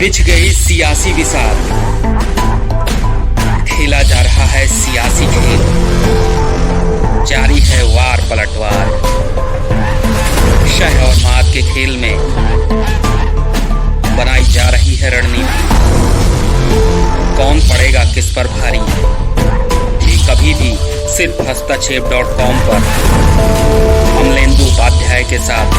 बिछ गई सियासी विसात, खेला जा रहा है सियासी खेल, जारी है वार पलटवार। शह और मात के खेल में बनाई जा रही है रणनीति। कौन पड़ेगा किस पर भारी, ये कभी भी सिर्फ हस्तक्षेप.com पर अमलेंदु उपाध्याय के साथ।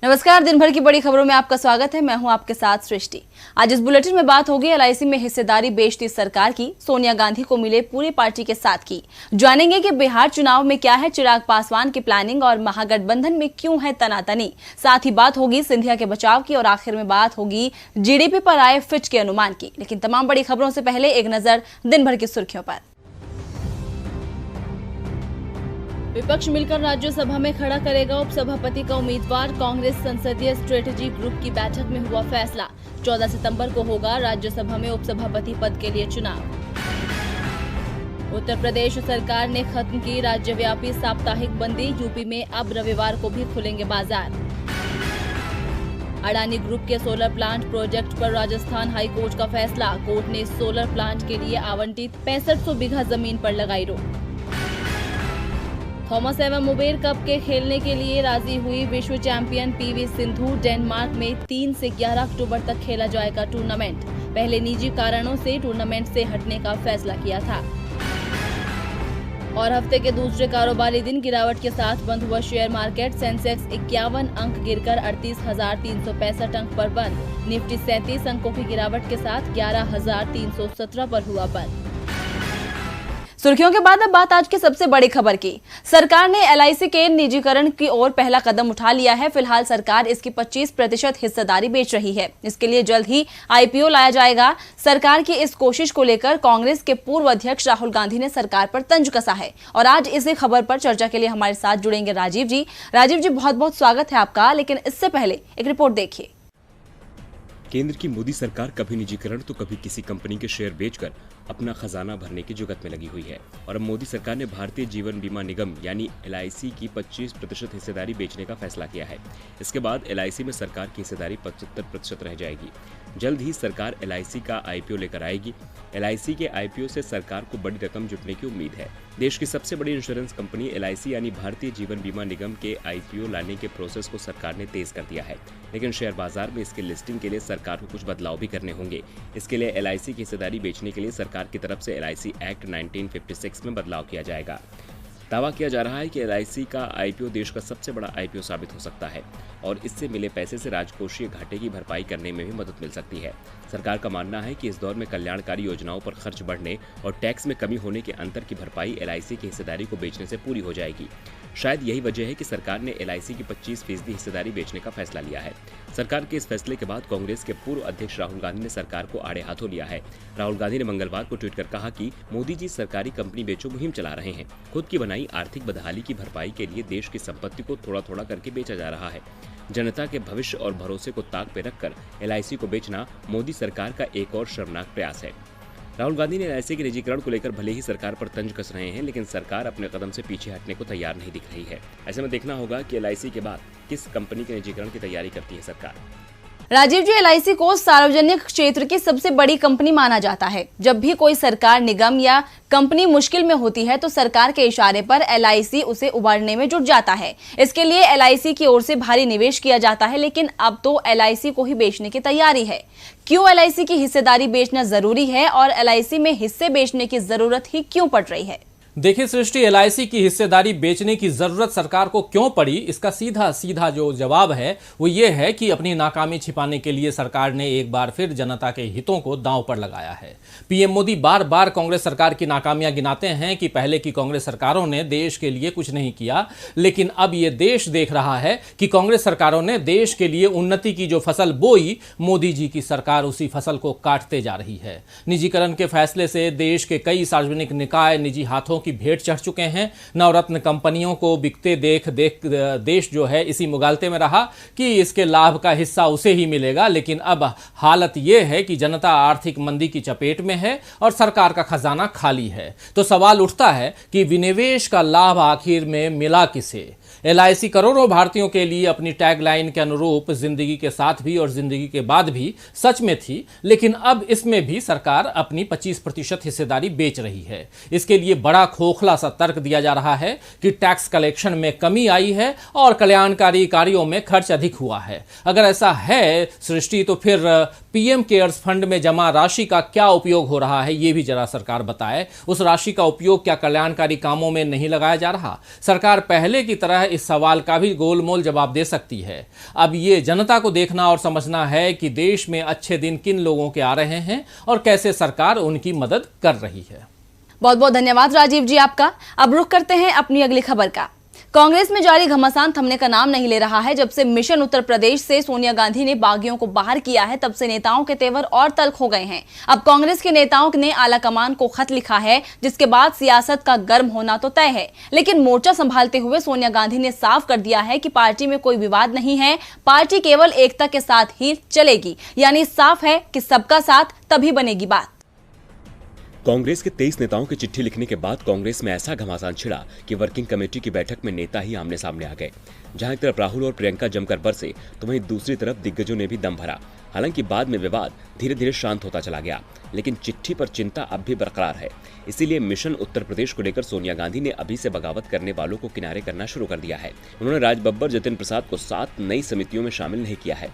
नमस्कार, दिन भर की बड़ी खबरों में आपका स्वागत है। मैं हूं आपके साथ सृष्टि। आज इस बुलेटिन में बात होगी एलआईसी में हिस्सेदारी बेचती सरकार की, सोनिया गांधी को मिले पूरी पार्टी के साथ की। जानेंगे कि बिहार चुनाव में क्या है चिराग पासवान की प्लानिंग और महागठबंधन में क्यों है तनातनी। साथ ही बात होगी सिंधिया के बचाव की और आखिर में बात होगी जीडीपी पर आए फिच के अनुमान की। लेकिन तमाम बड़ी खबरों से पहले एक नजर दिन भर की सुर्खियों पर। विपक्ष मिलकर राज्यसभा में खड़ा करेगा उपसभापति का उम्मीदवार, कांग्रेस संसदीय स्ट्रेटेजी ग्रुप की बैठक में हुआ फैसला। 14 सितंबर को होगा राज्यसभा में उपसभापति पद के लिए चुनाव। उत्तर प्रदेश सरकार ने खत्म की राज्यव्यापी साप्ताहिक बंदी, यूपी में अब रविवार को भी खुलेंगे बाजार। अडानी ग्रुप के सोलर प्लांट प्रोजेक्ट पर राजस्थान हाईकोर्ट का फैसला, कोर्ट ने सोलर प्लांट के लिए आवंटित 6500 बीघा जमीन पर लगाई रोक। थॉमस एवं उबेर कप के खेलने के लिए राजी हुई विश्व चैंपियन पीवी सिंधु। डेनमार्क में 3 से 11 अक्टूबर तक खेला जाएगा टूर्नामेंट। पहले निजी कारणों से टूर्नामेंट से हटने का फैसला किया था। और हफ्ते के दूसरे कारोबारी दिन गिरावट के साथ बंद हुआ शेयर मार्केट। सेंसेक्स 51 अंक गिरकर 38,365 अंक पर बंद। निफ्टी 37 अंकों की गिरावट के साथ 11,317 पर हुआ बंद। सुर्खियों के बाद अब बात आज की सबसे बड़ी खबर की। सरकार ने एलआईसी के निजीकरण की ओर पहला कदम उठा लिया है। फिलहाल सरकार इसकी 25% हिस्सेदारी बेच रही है। इसके लिए जल्द ही आईपीओ लाया जाएगा। सरकार की इस कोशिश को लेकर कांग्रेस के पूर्व अध्यक्ष राहुल गांधी ने सरकार पर तंज कसा है। और आज इसी खबर पर चर्चा के लिए हमारे साथ जुड़ेंगे राजीव जी। राजीव जी, बहुत बहुत स्वागत है आपका। लेकिन इससे पहले एक रिपोर्ट देखिए। केंद्र की मोदी सरकार कभी निजीकरण तो कभी किसी कंपनी के शेयर बेचकर अपना खजाना भरने की जुगत में लगी हुई है। और अब मोदी सरकार ने भारतीय जीवन बीमा निगम यानी एलआईसी की 25% हिस्सेदारी बेचने का फैसला किया है। इसके बाद एलआईसी में सरकार की हिस्सेदारी 75% रह जाएगी। जल्द ही सरकार एलआईसी का आईपीओ लेकर आएगी। एलआईसी के आईपीओ से सरकार को बड़ी रकम जुटने की उम्मीद है। देश की सबसे बड़ी इंश्योरेंस कंपनी एलआईसी यानी भारतीय जीवन बीमा निगम के आईपीओ लाने के प्रोसेस को सरकार ने तेज कर दिया है। लेकिन शेयर बाजार में इसके लिस्टिंग के लिए सरकार को कुछ बदलाव भी करने होंगे। इसके लिए एलआईसी की हिस्सेदारी बेचने के लिए सरकार की तरफ से एलआईसी एक्ट 1956 में बदलाव किया जाएगा। दावा किया जा रहा है कि एलआईसी का आईपीओ देश का सबसे बड़ा आईपीओ साबित हो सकता है और इससे मिले पैसे से राजकोषीय घाटे की भरपाई करने में भी मदद मिल सकती है। सरकार का मानना है कि इस दौर में कल्याणकारी योजनाओं पर खर्च बढ़ने और टैक्स में कमी होने के अंतर की भरपाई एलआईसी की हिस्सेदारी को बेचने से पूरी हो जाएगी। शायद यही वजह है कि सरकार ने एलआईसी की 25% हिस्सेदारी बेचने का फैसला लिया है। सरकार के इस फैसले के बाद कांग्रेस के पूर्व अध्यक्ष राहुल गांधी ने सरकार को आड़े हाथों लिया है। राहुल गांधी ने मंगलवार को ट्वीट कर कहा कि मोदी जी सरकारी कंपनी बेचो मुहिम चला रहे हैं। खुद की बनाई आर्थिक बदहाली की भरपाई के लिए देश की संपत्ति को थोड़ा थोड़ा करके बेचा जा रहा है। जनता के भविष्य और भरोसे को ताक पे रखकर एलआईसी को बेचना मोदी सरकार का एक और शर्मनाक प्रयास है। राहुल गांधी ने एलआईसी के निजीकरण को लेकर भले ही सरकार पर तंज कस रहे हैं, लेकिन सरकार अपने कदम से पीछे हटने को तैयार नहीं दिख रही है। ऐसे में देखना होगा कि एलआईसी के बाद किस कंपनी के निजीकरण की तैयारी करती है सरकार। राजीव जी, एलआईसी को सार्वजनिक क्षेत्र की सबसे बड़ी कंपनी माना जाता है। जब भी कोई सरकार, निगम या कंपनी मुश्किल में होती है तो सरकार के इशारे पर एलआईसी उसे उबारने में जुट जाता है। इसके लिए एलआईसी की ओर से भारी निवेश किया जाता है। लेकिन अब तो एलआईसी को ही बेचने की तैयारी है। क्यों एलआईसी की हिस्सेदारी बेचना जरूरी है और एलआईसी में हिस्से बेचने की जरूरत ही क्यों पड़ रही है? देखिए सृष्टि, एलआईसी की हिस्सेदारी बेचने की जरूरत सरकार को क्यों पड़ी, इसका सीधा सीधा जो जवाब है वो ये है कि अपनी नाकामी छिपाने के लिए सरकार ने एक बार फिर जनता के हितों को दांव पर लगाया है। पीएम मोदी बार बार कांग्रेस सरकार की नाकामियां गिनाते हैं कि पहले की कांग्रेस सरकारों ने देश के लिए कुछ नहीं किया, लेकिन अब ये देश देख रहा है कि कांग्रेस सरकारों ने देश के लिए उन्नति की जो फसल बोई, मोदी जी की सरकार उसी फसल को काटते जा रही है। निजीकरण के फैसले से देश के कई सार्वजनिक निकाय निजी हाथों की भेंट चढ़ चुके हैं। नवरत्न कंपनियों को बिकते देख देख देश जो है इसी मुगालते में रहा कि इसके लाभ का हिस्सा उसे ही मिलेगा। लेकिन अब हालत यह है कि जनता आर्थिक मंदी की चपेट में है और सरकार का खजाना खाली है। तो सवाल उठता है कि विनिवेश का लाभ आखिर में मिला किसे? LIC करोड़ों भारतीयों के लिए अपनी टैगलाइन के अनुरूप जिंदगी के साथ भी और जिंदगी के बाद भी सच में थी, लेकिन अब इसमें भी सरकार अपनी 25% हिस्सेदारी बेच रही है। इसके लिए बड़ा खोखला सा तर्क दिया जा रहा है कि टैक्स कलेक्शन में कमी आई है और कल्याणकारी कार्यों में खर्च अधिक हुआ है। अगर ऐसा है सृष्टि, तो फिर PM केयर्स फंड में जमा राशि का क्या उपयोग हो रहा है, ये भी जरा सरकार बताए। उस राशि का उपयोग क्या कल्याणकारी कामों में नहीं लगाया जा रहा? सरकार पहले की तरह इस सवाल का भी गोलमोल जवाब दे सकती है। अब ये जनता को देखना और समझना है कि देश में अच्छे दिन किन लोगों के आ रहे हैं और कैसे सरकार उनकी मदद कर रही है। बहुत बहुत धन्यवाद राजीव जी आपका। अब रुख करते हैं अपनी अगली खबर का। कांग्रेस में जारी घमासान थमने का नाम नहीं ले रहा है। जब से मिशन उत्तर प्रदेश से सोनिया गांधी ने बागियों को बाहर किया है, तब से नेताओं के तेवर और तल्ख हो गए हैं। अब कांग्रेस के नेताओं ने आला कमान को खत लिखा है, जिसके बाद सियासत का गर्म होना तो तय है। लेकिन मोर्चा संभालते हुए सोनिया गांधी ने साफ कर दिया है कि पार्टी में कोई विवाद नहीं है, पार्टी केवल एकता के साथ ही चलेगी। यानी साफ है कि सबका साथ तभी बनेगी बात। कांग्रेस के 23 नेताओं की चिट्ठी लिखने के बाद कांग्रेस में ऐसा घमासान छिड़ा कि वर्किंग कमेटी की बैठक में नेता ही आमने सामने आ गए। जहां एक तरफ राहुल और प्रियंका जमकर बरसे, तो वहीं दूसरी तरफ दिग्गजों ने भी दम भरा। हालांकि बाद में विवाद धीरे धीरे शांत होता चला गया, लेकिन चिट्ठी पर चिंता अब भी बरकरार है। इसीलिए मिशन उत्तर प्रदेश को लेकर सोनिया गांधी ने अभी से बगावत करने वालों को किनारे करना शुरू कर दिया है। उन्होंने राज बब्बर, जतिन प्रसाद को 7 नई समितियों में शामिल नहीं किया है।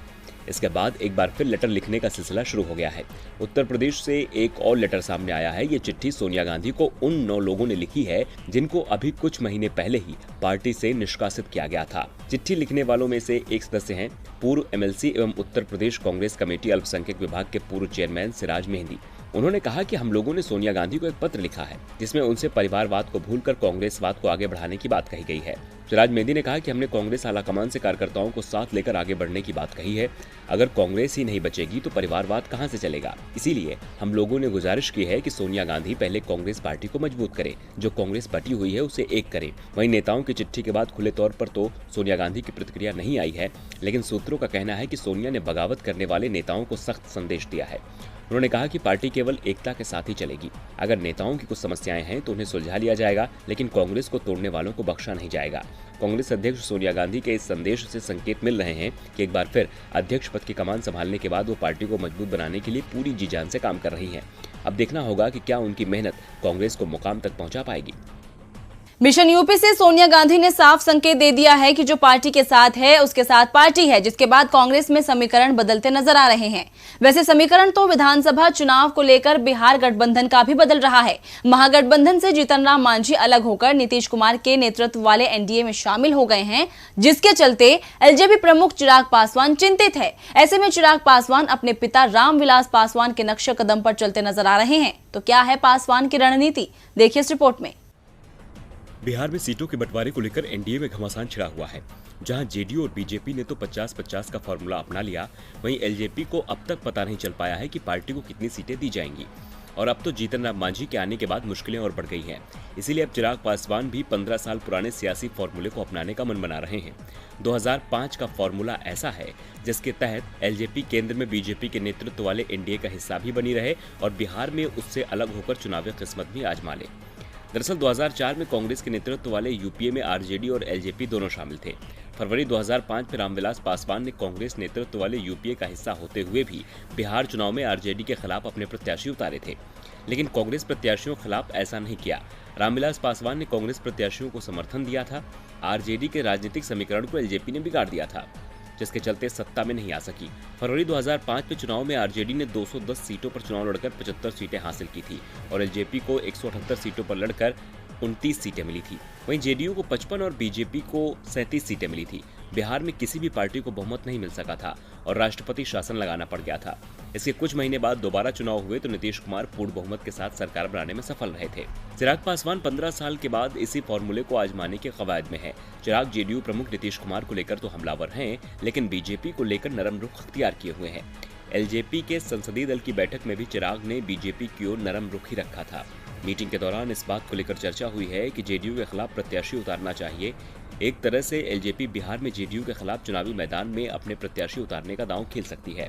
इसके बाद एक बार फिर लेटर लिखने का सिलसिला शुरू हो गया है। उत्तर प्रदेश से एक और लेटर सामने आया है। ये चिट्ठी सोनिया गांधी को उन 9 लोगों ने लिखी है जिनको अभी कुछ महीने पहले ही पार्टी से निष्कासित किया गया था। चिट्ठी लिखने वालों में से एक सदस्य हैं पूर्व MLC एवं उत्तर प्रदेश कांग्रेस कमेटी अल्पसंख्यक विभाग के पूर्व चेयरमैन सिराज मेहंदी। उन्होंने कहा कि हम लोगों ने सोनिया गांधी को एक पत्र लिखा है, जिसमें उनसे परिवारवाद को भूलकर कांग्रेसवाद को आगे बढ़ाने की बात कही गई है। सिराज मेहंदी ने कहा कि हमने कांग्रेस आलाकमान से कार्यकर्ताओं को साथ लेकर आगे बढ़ने की बात कही है। अगर कांग्रेस ही नहीं बचेगी तो परिवारवाद कहां से चलेगा? इसीलिए हम लोगों ने गुजारिश की है कि सोनिया गांधी पहले कांग्रेस पार्टी को मजबूत करे, जो कांग्रेस बटी हुई है उसे एक करे। वहीं नेताओं की चिट्ठी के बाद खुले तौर पर तो सोनिया गांधी की प्रतिक्रिया नहीं आई है, लेकिन सूत्रों का कहना है कि सोनिया ने बगावत करने वाले नेताओं को सख्त संदेश दिया है। उन्होंने कहा कि पार्टी केवल एकता के साथ ही चलेगी। अगर नेताओं की कुछ समस्याएं हैं तो उन्हें सुलझा लिया जाएगा, लेकिन कांग्रेस को तोड़ने वालों को बख्शा नहीं जाएगा। कांग्रेस अध्यक्ष सोनिया गांधी के इस संदेश से संकेत मिल रहे हैं कि एक बार फिर अध्यक्ष पद की कमान संभालने के बाद वो पार्टी को मजबूत बनाने के लिए पूरी जी जान से काम कर रही हैं। अब देखना होगा कि क्या उनकी मेहनत कांग्रेस को मुकाम तक पहुंचा पाएगी। मिशन यूपी से सोनिया गांधी ने साफ संकेत दे दिया है कि जो पार्टी के साथ है उसके साथ पार्टी है, जिसके बाद कांग्रेस में समीकरण बदलते नजर आ रहे हैं। वैसे समीकरण तो विधानसभा चुनाव को लेकर बिहार गठबंधन का भी बदल रहा है। महागठबंधन से जीतन राम मांझी अलग होकर नीतीश कुमार के नेतृत्व वाले NDA में शामिल हो गए हैं, जिसके चलते LJP प्रमुख चिराग पासवान चिंतित है। ऐसे में चिराग पासवान अपने पिता रामविलास पासवान के नक्शे कदम पर चलते नजर आ रहे हैं। तो क्या है पासवान की रणनीति, देखिए इस रिपोर्ट में। बिहार में सीटों के बंटवारे को लेकर NDA में घमासान छिड़ा हुआ है। जहां JDU और BJP ने तो 50-50 का फॉर्मूला अपना लिया, वहीं LJP को अब तक पता नहीं चल पाया है कि पार्टी को कितनी सीटें दी जाएंगी। और अब तो जीतन राम मांझी के आने के बाद मुश्किलें और बढ़ गई हैं। इसीलिए अब चिराग पासवान भी 15 साल पुराने सियासी फॉर्मूले को अपनाने का मन बना रहे हैं। 2005 का फॉर्मूला ऐसा है जिसके तहत LJP केंद्र में BJP के नेतृत्व वाले NDA का हिस्सा भी बनी रहे और बिहार में उससे अलग होकर चुनावी किस्मत भी आजमा ले। दरअसल 2004 में कांग्रेस के नेतृत्व वाले UPA में RJD और LJP दोनों शामिल थे। फरवरी 2005 में रामविलास पासवान ने कांग्रेस नेतृत्व वाले UPA का हिस्सा होते हुए भी बिहार चुनाव में RJD के खिलाफ अपने प्रत्याशी उतारे थे, लेकिन कांग्रेस प्रत्याशियों के खिलाफ ऐसा नहीं किया। रामविलास पासवान ने कांग्रेस प्रत्याशियों को समर्थन दिया था। RJD के राजनीतिक समीकरण को LJP ने बिगाड़ दिया था, जिसके चलते सत्ता में नहीं आ सकी। फरवरी 2005 के चुनाव में RJD ने 210 सीटों पर चुनाव लड़कर 75 सीटें हासिल की थी और LJP को 178 सीटों पर लड़कर 29 सीटें मिली थी। वहीं JDU को 55 और BJP को 37 सीटें मिली थी। बिहार में किसी भी पार्टी को बहुमत नहीं मिल सका था और राष्ट्रपति शासन लगाना पड़ गया था। इसके कुछ महीने बाद दोबारा चुनाव हुए तो नीतीश कुमार पूर्ण बहुमत के साथ सरकार बनाने में सफल रहे थे। चिराग पासवान 15 साल के बाद इसी फॉर्मूले को आजमाने के कवायद में है। चिराग JDU प्रमुख नीतीश कुमार को लेकर तो हमलावर हैं, लेकिन BJP को लेकर नरम रुख अख्तियार किए हुए हैं। LJP के संसदीय दल की बैठक में भी चिराग ने BJP की ओर नरम रुख ही रखा था। मीटिंग के दौरान इस बात को लेकर चर्चा हुई है कि JDU के खिलाफ प्रत्याशी उतारना चाहिए। एक तरह से LJP बिहार में JDU के खिलाफ चुनावी मैदान में अपने प्रत्याशी उतारने का दांव खेल सकती है।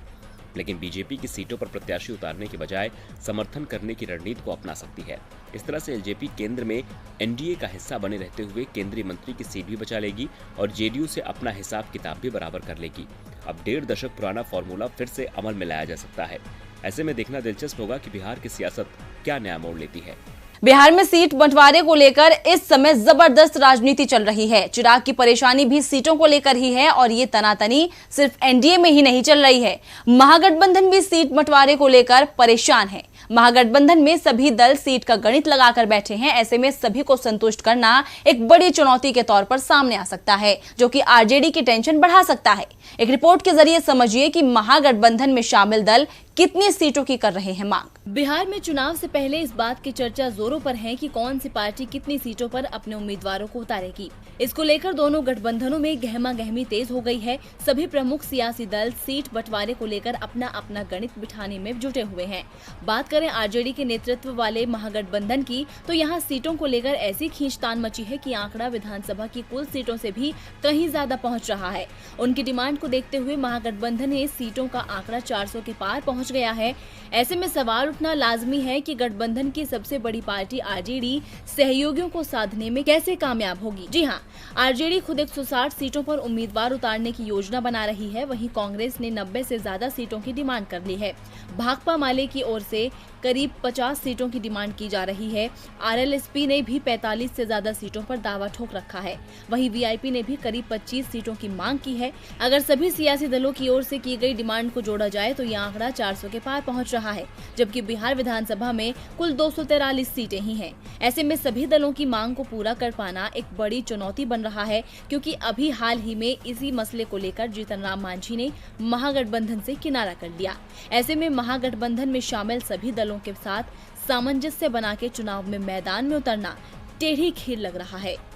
लेकिन बीजेपी की सीटों पर प्रत्याशी उतारने के बजाय समर्थन करने की रणनीति को अपना सकती है। इस तरह से एलजेपी केंद्र में एनडीए का हिस्सा बने रहते हुए केंद्रीय मंत्री की सीट भी बचा लेगी और जेडीयू से अपना हिसाब किताब भी बराबर कर लेगी। अब 1.5 दशक पुराना फॉर्मूला फिर से अमल में लाया जा सकता है। ऐसे में देखना दिलचस्प होगा कि बिहार की सियासत क्या नया मोड़ लेती है। बिहार में सीट बंटवारे को लेकर इस समय जबरदस्त राजनीति चल रही है। चिराग की परेशानी भी सीटों को लेकर ही है और ये तनातनी सिर्फ एनडीए में ही नहीं चल रही है। महागठबंधन भी सीट बंटवारे को लेकर परेशान है। महागठबंधन में सभी दल सीट का गणित लगाकर बैठे हैं। ऐसे में सभी को संतुष्ट करना एक बड़ी चुनौती के तौर पर सामने आ सकता है, जो कि आरजेडी की टेंशन बढ़ा सकता है। एक रिपोर्ट के जरिए समझिए कि महागठबंधन में शामिल दल कितनी सीटों की कर रहे हैं मांग। बिहार में चुनाव से पहले इस बात की चर्चा जोरों पर है कि कौन सी पार्टी कितनी सीटों पर अपने उम्मीदवारों को उतारेगी। इसको लेकर दोनों गठबंधनों में गहमा-गहमी तेज हो गई है। सभी प्रमुख सियासी दल सीट बंटवारे को लेकर अपना अपना गणित बिठाने में जुटे हुए हैं। बात करें आरजेडी के नेतृत्व वाले महागठबंधन की, तो यहाँ सीटों को लेकर ऐसी खींचतान मची है कि आंकड़ा विधानसभा की कुल सीटों से भी कहीं ज्यादा पहुँच रहा है। उनकी डिमांड को देखते हुए महागठबंधन ने सीटों का आंकड़ा 400 के पार पहुँच गया है। ऐसे में सवाल उठना लाजमी है कि गठबंधन की सबसे बड़ी पार्टी आरजेडी सहयोगियों को साधने में कैसे कामयाब होगी। जी हाँ, आरजेडी खुद 160 सीटों पर उम्मीदवार उतारने की योजना बना रही है। वहीं कांग्रेस ने 90 से ज्यादा सीटों की डिमांड कर ली है। भाकपा माले की ओर से करीब 50 सीटों की डिमांड की जा रही है। आरएलएसपी ने भी 45 से ज्यादा सीटों पर दावा ठोक रखा है। वहीं वीआईपी ने भी करीब 25 सीटों की मांग की है। अगर सभी सियासी दलों की ओर से की गई डिमांड को जोड़ा जाए तो यह आंकड़ा 400 के पार पहुंच रहा है, जबकि बिहार विधानसभा में कुल 243 सीटें ही हैं। ऐसे में सभी दलों की मांग को पूरा कर पाना एक बड़ी चुनौती बन रहा है, क्योंकि अभी हाल ही में इसी मसले को लेकर जीतन राम मांझी ने महागठबंधन से किनारा कर लिया। ऐसे में महागठबंधन में शामिल सभी दलों के साथ सामंजस्य बना के चुनाव में मैदान में उतरना टेढ़ी खीर लग रहा है।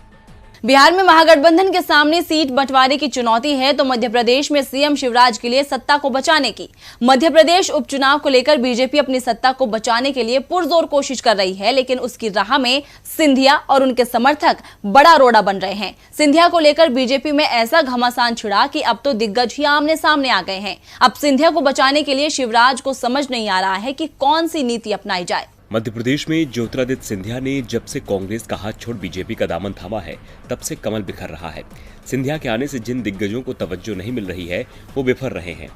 बिहार में महागठबंधन के सामने सीट बंटवारे की चुनौती है तो मध्य प्रदेश में सीएम शिवराज के लिए सत्ता को बचाने की। मध्य प्रदेश उपचुनाव को लेकर बीजेपी अपनी सत्ता को बचाने के लिए पुरजोर कोशिश कर रही है, लेकिन उसकी राह में सिंधिया और उनके समर्थक बड़ा रोड़ा बन रहे हैं। सिंधिया को लेकर बीजेपी में ऐसा घमासान छिड़ा कि अब तो दिग्गज ही आमने सामने आ गए हैं। अब सिंधिया को बचाने के लिए शिवराज को समझ नहीं आ रहा है कि कौन सी नीति अपनाई जाए। मध्य प्रदेश में ज्योतिरादित्य सिंधिया ने जब से कांग्रेस का हाथ छोड़ बीजेपी का दामन थामा है, तब से कमल बिखर रहा है। सिंधिया के आने से जिन दिग्गजों को तवज्जो नहीं मिल रही है, वो बिफर रहे हैं।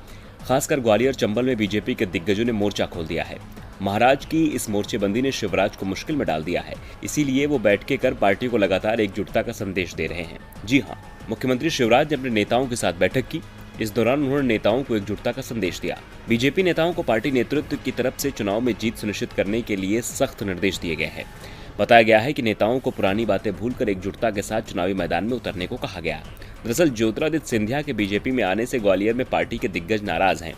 खासकर ग्वालियर चंबल में बीजेपी के दिग्गजों ने मोर्चा खोल दिया है। महाराज की इस मोर्चेबंदी ने शिवराज को मुश्किल में डाल दिया है। इसीलिए वो बैठके कर पार्टी को लगातार एकजुटता का संदेश दे रहे हैं। जी हाँ, मुख्यमंत्री शिवराज ने अपने नेताओं के साथ बैठक की। इस दौरान उन्होंने नेताओं को एकजुटता का संदेश दिया। बीजेपी नेताओं को पार्टी नेतृत्व की तरफ से चुनाव में जीत सुनिश्चित करने के लिए सख्त निर्देश दिए गए हैं। बताया गया है कि नेताओं को पुरानी बातें भूलकर एकजुटता के साथ चुनावी मैदान में उतरने को कहा गया। दरअसल ज्योतिरादित्य सिंधिया के बीजेपी में आने से ग्वालियर में पार्टी के दिग्गज नाराज हैं।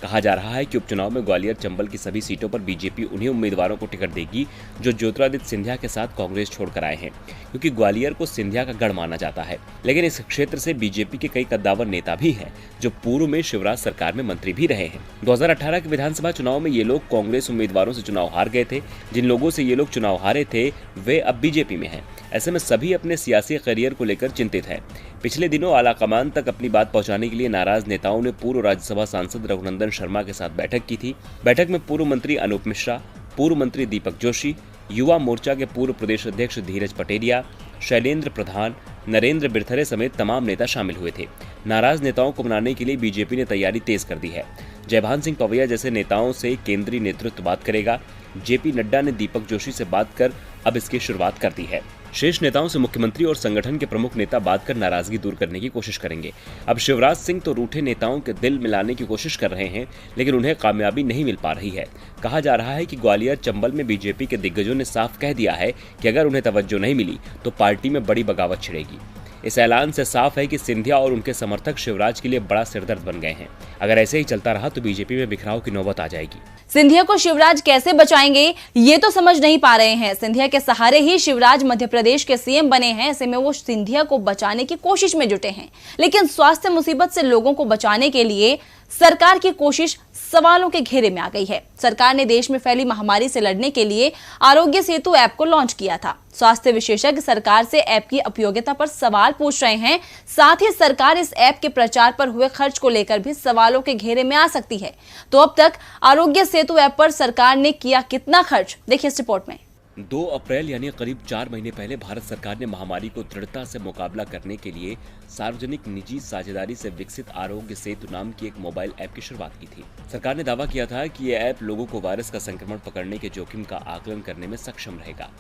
कहा जा रहा है कि उपचुनाव में ग्वालियर चंबल की सभी सीटों पर बीजेपी उन्हीं उम्मीदवारों को टिकट देगी जो ज्योतिरादित्य सिंधिया के साथ कांग्रेस छोड़कर आए हैं, क्योंकि ग्वालियर को सिंधिया का गढ़ माना जाता है। लेकिन इस क्षेत्र से बीजेपी के कई कद्दावर नेता भी हैं जो पूर्व में शिवराज सरकार में मंत्री भी रहे हैं। 2018 के विधानसभा चुनाव में ये लोग कांग्रेस उम्मीदवारों से चुनाव हार गए थे। जिन लोगों से ये लोग चुनाव हारे थे वे अब बीजेपी में हैं। ऐसे में सभी अपने सियासी करियर को लेकर चिंतित हैं। पिछले दिनों आलाकमान तक अपनी बात पहुंचाने के लिए नाराज नेताओं ने पूर्व राज्यसभा सांसद रघुनंदन शर्मा के साथ बैठक की थी। बैठक में पूर्व मंत्री अनूप मिश्रा, पूर्व मंत्री दीपक जोशी, युवा मोर्चा के पूर्व प्रदेश अध्यक्ष धीरज पटेरिया, शैलेंद्र प्रधान, नरेंद्र बिरथरे समेत तमाम नेता शामिल हुए थे। नाराज नेताओं को मनाने के लिए बीजेपी ने तैयारी तेज कर दी है। जयभान सिंह पवैया जैसे नेताओं से केंद्रीय नेतृत्व बात करेगा। जेपी नड्डा ने दीपक जोशी से बात कर अब इसकी शुरुआत कर दी है। शेष नेताओं से मुख्यमंत्री और संगठन के प्रमुख नेता बात कर नाराजगी दूर करने की कोशिश करेंगे। अब शिवराज सिंह तो रूठे नेताओं के दिल मिलाने की कोशिश कर रहे हैं, लेकिन उन्हें कामयाबी नहीं मिल पा रही है। कहा जा रहा है कि ग्वालियर चंबल में बीजेपी के दिग्गजों ने साफ कह दिया है कि अगर उन्हें तवज्जो नहीं मिली तो पार्टी में बड़ी बगावत छिड़ेगी। इस ऐलान से साफ है कि सिंधिया और उनके समर्थक शिवराज के लिए बड़ा सिरदर्द बन गए हैं। अगर ऐसे ही चलता रहा तो बीजेपी में बिखराव की नौबत आ जाएगी। सिंधिया को शिवराज कैसे बचाएंगे ये तो समझ नहीं पा रहे हैं। सिंधिया के सहारे ही शिवराज मध्य प्रदेश के सीएम बने हैं। ऐसे में वो सिंधिया को बचाने की कोशिश में जुटे हैं, लेकिन स्वास्थ्य मुसीबत से लोगों को बचाने के लिए सरकार की कोशिश सवालों के घेरे में आ गई है। सरकार ने देश में फैली महामारी से लड़ने के लिए आरोग्य सेतु ऐप को लॉन्च किया था। स्वास्थ्य विशेषज्ञ सरकार से ऐप की उपयोगिता पर सवाल पूछ रहे हैं। साथ ही सरकार इस ऐप के प्रचार पर हुए खर्च को लेकर भी सवालों के घेरे में आ सकती है। तो अब तक आरोग्य सेतु ऐप पर सरकार ने किया कितना खर्च, देखिए इस रिपोर्ट में। 2 अप्रैल यानी करीब 4 महीने पहले भारत सरकार ने महामारी को दृढ़ता से मुकाबला करने के लिए सार्वजनिक निजी साझेदारी से विकसित आरोग्य सेतु नाम की एक मोबाइल ऐप की शुरुआत की थी। सरकार ने दावा किया था कि यह ऐप लोगों को वायरस का संक्रमण पकड़ने के जोखिम का आकलन करने में सक्षम रहेगा।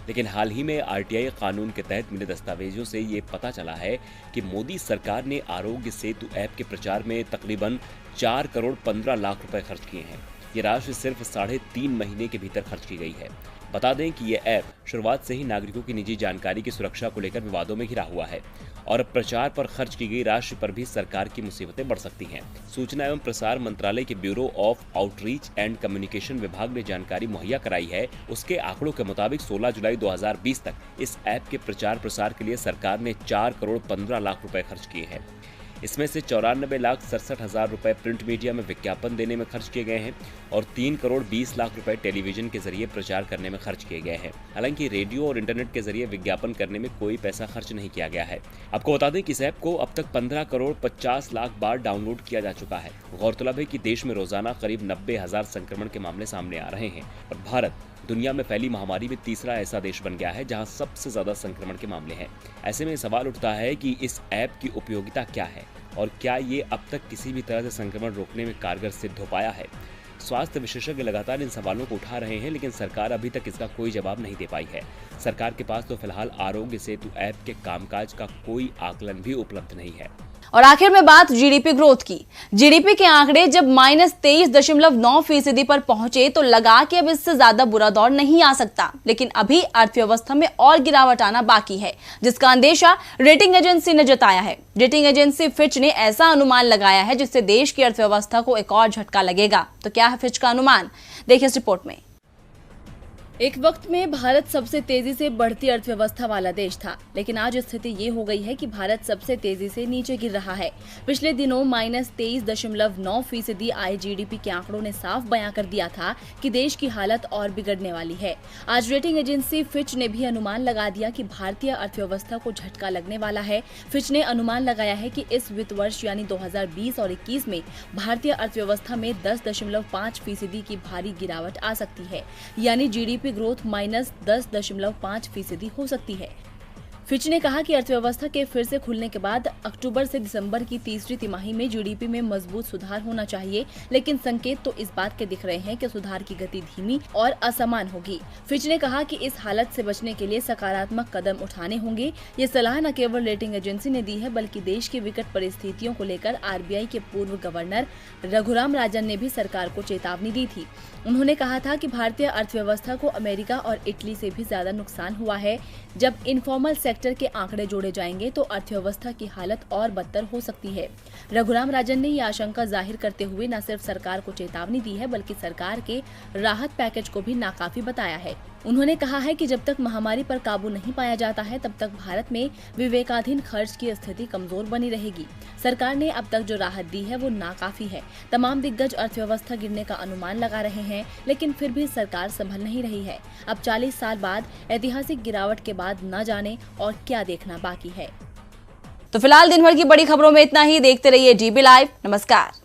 लेकिन हाल ही में आरटीआई कानून के तहत मिले दस्तावेजों से ये पता चला है कि मोदी सरकार ने आरोग्य सेतु ऐप के प्रचार में तकरीबन 4 करोड़ 15 लाख रुपए खर्च किए हैं। ये राशि सिर्फ 3.5 महीने के भीतर खर्च की गई है। बता दें कि ये ऐप शुरुआत से ही नागरिकों की निजी जानकारी की सुरक्षा को लेकर विवादों में घिरा हुआ है और प्रचार पर खर्च की गई राशि पर भी सरकार की मुसीबतें बढ़ सकती हैं। सूचना एवं प्रसार मंत्रालय के bureau of outreach and communication विभाग ने जानकारी मुहैया कराई है। उसके आंकड़ों के मुताबिक 16 जुलाई 2020 तक इस ऐप के प्रचार प्रसार के लिए सरकार ने 4 करोड़ 15 लाख रुपए खर्च किए हैं। इसमें से 94,67,000 रुपए प्रिंट मीडिया में विज्ञापन देने में खर्च किए गए हैं और 3 करोड़ 20 लाख रुपए टेलीविजन के जरिए प्रचार करने में खर्च किए गए हैं। हालांकि रेडियो और इंटरनेट के जरिए विज्ञापन करने में कोई पैसा खर्च नहीं किया गया है। आपको बता दें कि इस ऐप को अब तक 15 करोड़ 50 लाख बार डाउनलोड किया जा चुका है। गौरतलब है कि देश में रोजाना करीब 90,000 संक्रमण के मामले सामने आ रहे हैं और भारत दुनिया में फैली महामारी में तीसरा ऐसा देश बन गया है जहां सबसे ज्यादा संक्रमण के मामले हैं। ऐसे में सवाल उठता है कि इस ऐप की उपयोगिता क्या है और क्या ये अब तक किसी भी तरह से संक्रमण रोकने में कारगर सिद्ध हो पाया है। स्वास्थ्य विशेषज्ञ लगातार इन सवालों को उठा रहे हैं, लेकिन सरकार अभी तक इसका कोई जवाब नहीं दे पाई है। सरकार के पास तो फिलहाल आरोग्य सेतु ऐप के कामकाज का कोई आकलन भी उपलब्ध नहीं है। और आखिर में बात जीडीपी ग्रोथ की। जीडीपी के आंकड़े जब -23.9% पर पहुंचे तो लगा कि अब इससे ज्यादा बुरा दौर नहीं आ सकता, लेकिन अभी अर्थव्यवस्था में और गिरावट आना बाकी है, जिसका अंदेशा रेटिंग एजेंसी ने जताया है। रेटिंग एजेंसी फिच ने ऐसा अनुमान लगाया है जिससे देश की अर्थव्यवस्था को एक और झटका लगेगा। तो क्या है फिच का अनुमान, देखिए इस रिपोर्ट में। एक वक्त में भारत सबसे तेजी से बढ़ती अर्थव्यवस्था वाला देश था, लेकिन आज स्थिति ये हो गई है कि भारत सबसे तेजी से नीचे गिर रहा है। पिछले दिनों -23.9% आए जीडीपी के आंकड़ों ने साफ बयां कर दिया था कि देश की हालत और बिगड़ने वाली है। आज रेटिंग एजेंसी फिच ने भी अनुमान लगा दिया कि भारतीय अर्थव्यवस्था को झटका लगने वाला है। फिच ने अनुमान लगाया है कि इस वित्त वर्ष यानी 2020 और 21 में भारतीय अर्थव्यवस्था में 10.5% की भारी गिरावट आ सकती है, यानी जीडीपी ग्रोथ -10.5% हो सकती है। फिच ने कहा कि अर्थव्यवस्था के फिर से खुलने के बाद अक्टूबर से दिसंबर की तीसरी तिमाही में जीडीपी में मजबूत सुधार होना चाहिए, लेकिन संकेत तो इस बात के दिख रहे हैं कि सुधार की गति धीमी और असमान होगी। फिच ने कहा कि इस हालत से बचने के लिए सकारात्मक कदम उठाने होंगे। ये सलाह न केवल रेटिंग एजेंसी ने दी है, बल्कि देश की विकट परिस्थितियों को लेकर आरबीआई के पूर्व गवर्नर रघुराम राजन ने भी सरकार को चेतावनी दी थी। उन्होंने कहा था कि भारतीय अर्थव्यवस्था को अमेरिका और इटली से भी ज्यादा नुकसान हुआ है। जब इनफॉर्मल सेक्टर के आंकड़े जोड़े जाएंगे तो अर्थव्यवस्था की हालत और बदतर हो सकती है। रघुराम राजन ने ये आशंका जाहिर करते हुए न सिर्फ सरकार को चेतावनी दी है, बल्कि सरकार के राहत पैकेज को भी नाकाफी बताया है। उन्होंने कहा है कि जब तक महामारी पर काबू नहीं पाया जाता है, तब तक भारत में विवेकाधीन खर्च की स्थिति कमजोर बनी रहेगी। सरकार ने अब तक जो राहत दी है वो नाकाफी है। तमाम दिग्गज अर्थव्यवस्था गिरने का अनुमान लगा रहे हैं, लेकिन फिर भी सरकार संभल नहीं रही है। अब 40 साल बाद ऐतिहासिक गिरावट के बाद न जाने और क्या देखना बाकी है। तो फिलहाल दिन भर की बड़ी खबरों में इतना ही। देखते रहिए डीबी लाइव। नमस्कार।